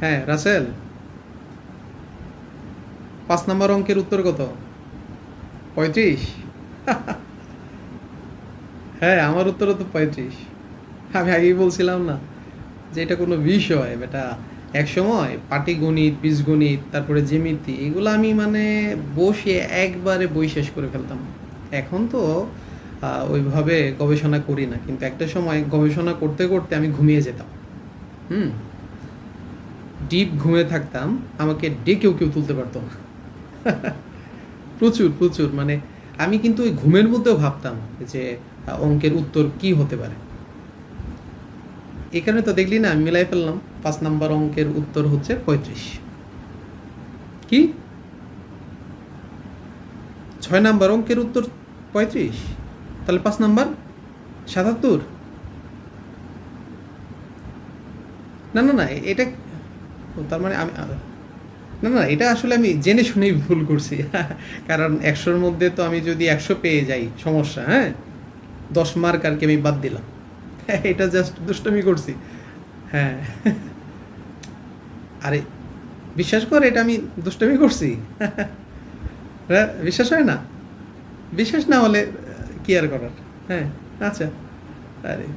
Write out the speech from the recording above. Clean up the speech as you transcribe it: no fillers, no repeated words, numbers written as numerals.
হ্যাঁ রাসেল, 5 নম্বর অঙ্কের উত্তর কত? 35। হ্যাঁ, আমার উত্তরও তো 35। আমি আগেই বলছিলাম না যে এটা কোনো বিষয় বেটা। এক সময় পাটিগণিত, বীজগণিত, তারপরে জ্যামিতি, এগুলো আমি মানে বসে একবারে বই শেষ করে ফেলতাম। এখন তো ওইভাবে গবেষণা করি না, কিন্তু একটা সময় গবেষণা করতে করতে আমি ঘুমিয়ে যেতাম। হুম, ডিপ ঘুমিয়ে থাকতাম, আমাকে ডেকেও কেউ তুলতে পারতো না। প্রচুর প্রচুর মানে আমি কিন্তু ওই ঘুমের মধ্যেও ভাবতাম যে অঙ্কের উত্তর কি হতে পারে। এখানে তো দেখলি না, আমি মিলাই ফেললাম। 5 নম্বর অঙ্কের উত্তর হচ্ছে 35। কি? 6 নম্বর অঙ্কের উত্তর 35? তাহলে 5 নম্বর 77? না না না, এটা তার মানে আমি না না, এটা আসলে আমি জেনে শুনেই ভুল করছি। কারণ 100-র মধ্যে তো আমি যদি 100 পেয়ে যাই সমস্যা, হ্যাঁ, 10 মার্ক আর কি আমি বাদ দিলাম। এটা জাস্ট দুষ্টমি করছি। হ্যাঁ। আরে বিশ্বাস কর, এটা আমি দুষ্টমি করছি। হ্যাঁ, বিশ্বাস হয় না? বিশ্বাস না হলে কি আর করার। হ্যাঁ, আচ্ছা। আরে